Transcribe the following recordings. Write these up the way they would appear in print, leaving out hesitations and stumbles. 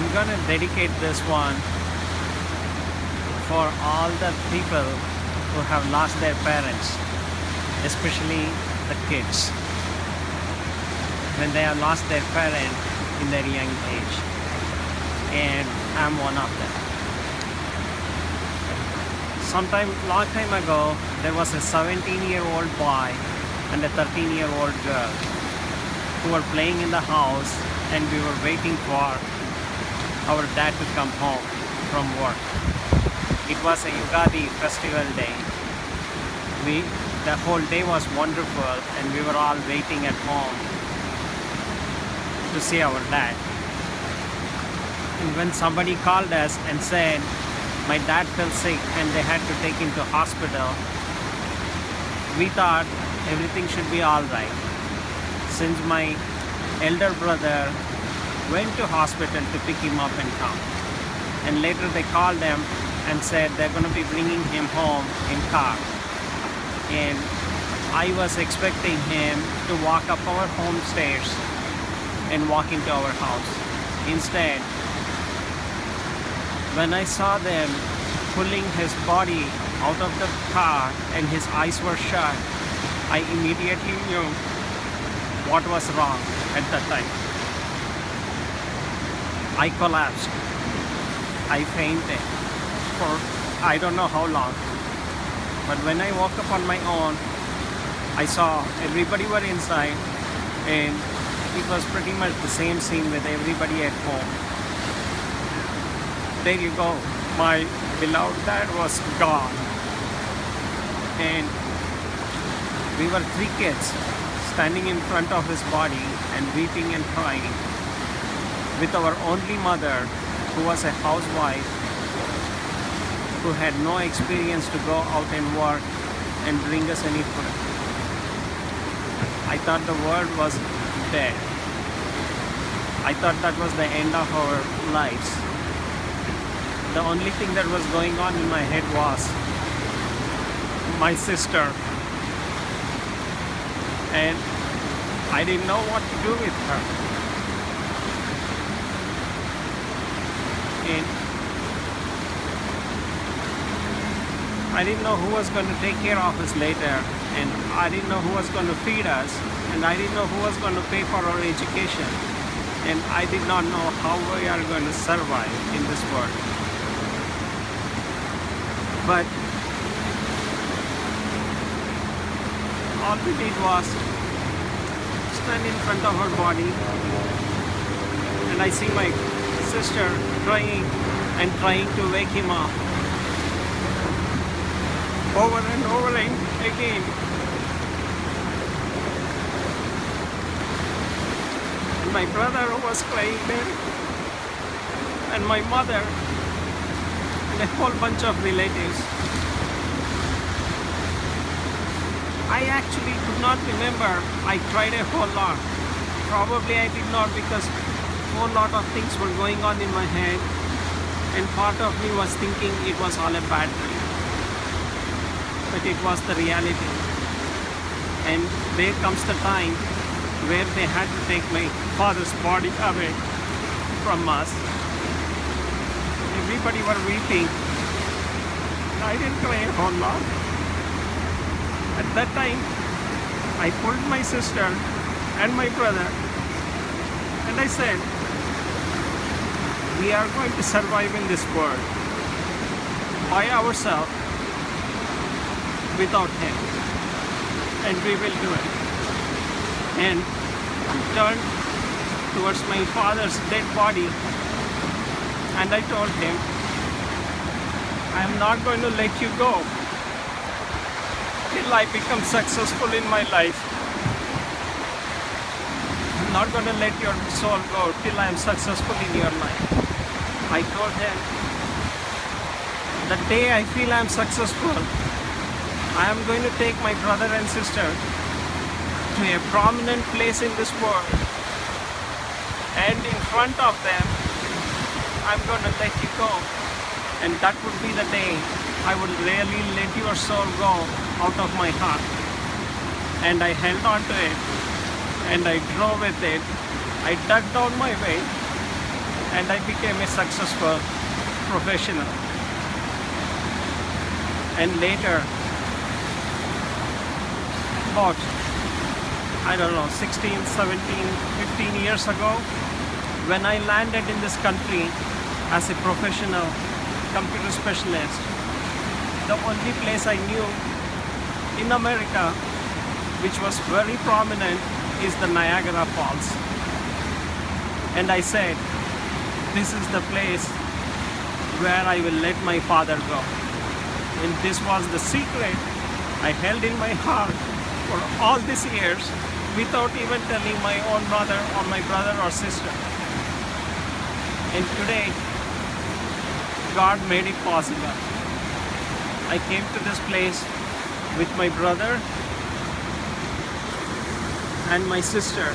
I'm gonna dedicate this one for all the people who have lost their parents, especially the kids, when they have lost their parent in their young age. And I'm one of them. Long time ago, there was a 17-year-old boy and a 13-year-old girl who were playing in the house, and we were waiting for our dad to come home from work. It was a Ugadi festival day. The whole day was wonderful, and we were all waiting at home to see our dad. And when somebody called us and said my dad fell sick and they had to take him to hospital, we thought everything should be all right, since my elder brother went to hospital to pick him up and come. And later they called them and said they're going to be bringing him home in car. And I was expecting him to walk up our home stairs and walk into our house. Instead, when I saw them pulling his body out of the car and his eyes were shut, I immediately knew what was wrong at that time. I collapsed. I fainted for I don't know how long. But when I woke up on my own, I saw everybody were inside, and it was pretty much the same scene with everybody at home. There you go. My beloved dad was gone. And we were 3 kids standing in front of his body and weeping and crying, with our only mother, who was a housewife, who had no experience to go out and work and bring us any food. I thought the world was dead. I thought that was the end of our lives. The only thing that was going on in my head was my sister, and I didn't know what to do with her. And I didn't know who was going to take care of us later, and I didn't know who was going to feed us, and I didn't know who was going to pay for our education, and I did not know how we are going to survive in this world. But all we did was stand in front of her body, and I see my sister crying and trying to wake him up over and over again. And my brother was crying there, and my mother, and a whole bunch of relatives. I actually could not remember. I tried a whole lot. Probably I did not, because a whole lot of things were going on in my head, and part of me was thinking it was all a bad dream. But it was the reality. And there comes the time where they had to take my father's body away from us. Everybody were weeping. I didn't cry a whole lot. At that time, I pulled my sister and my brother, and I said, we are going to survive in this world by ourselves, without him, and we will do it. And I turned towards my father's dead body, and I told him, I am not going to let you go till I become successful in my life. I'm not going to let your soul go till I am successful in your life. I told him, the day I feel I am successful, I am going to take my brother and sister to a prominent place in this world, and in front of them, I'm going to let you go. And that would be the day I would really let your soul go out of my heart. And I held on to it, and I drove with it. I dug down my way, and I became a successful professional. And later, about, I don't know, 16, 17, 15 years ago, when I landed in this country as a professional computer specialist, the only place I knew in America which was very prominent is the Niagara Falls. And I said, this is the place where I will let my father go. And this was the secret I held in my heart for all these years without even telling my own mother or my brother or sister. And today, God made it possible. I came to this place with my brother and my sister.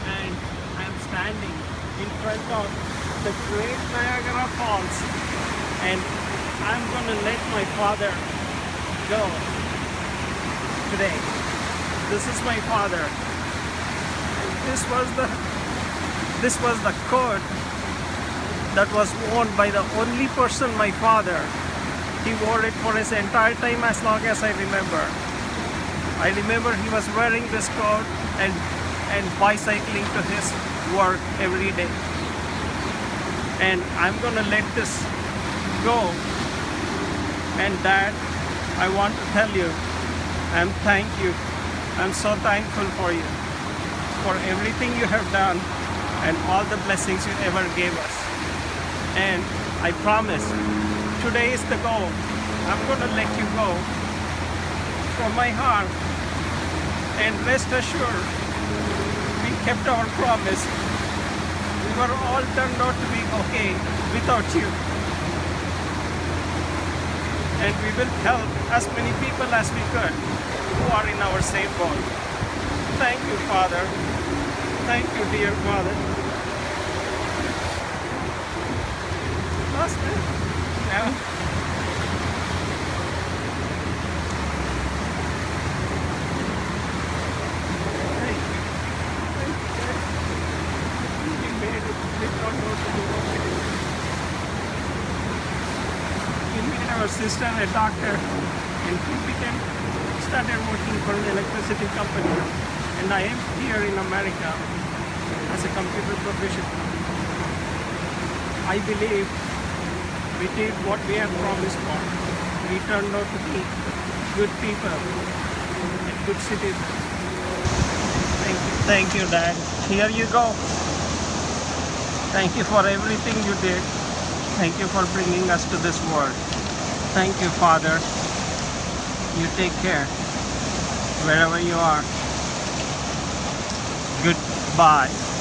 And I'm standing in front of the great Niagara Falls. And I'm going to let my father go today. This is my father. And this was the coat that was worn by the only person, my father. He wore it for his entire time as long as I remember. I remember he was wearing this coat and bicycling to his work every day. And I'm gonna let this go. And Dad, I want to tell you, thank you. I'm so thankful for you, for everything you have done and all the blessings you ever gave us. And I promise, today is the goal. I'm gonna let you go from my heart. And rest assured, we kept our promise. We were all turned out to be okay without you. And we will help as many people as we could who are in our same boat. Thank you, Father. Thank you, dear Father. Lost it? No. Our sister, a doctor, and he started working for an electricity company. And I am here in America as a computer professional. I believe we did what we had promised for. We turned out to be good people and good citizens. Thank you. Thank you, Dad. Here you go. Thank you for everything you did. Thank you for bringing us to this world. Thank you, Father. You take care wherever you are. Goodbye.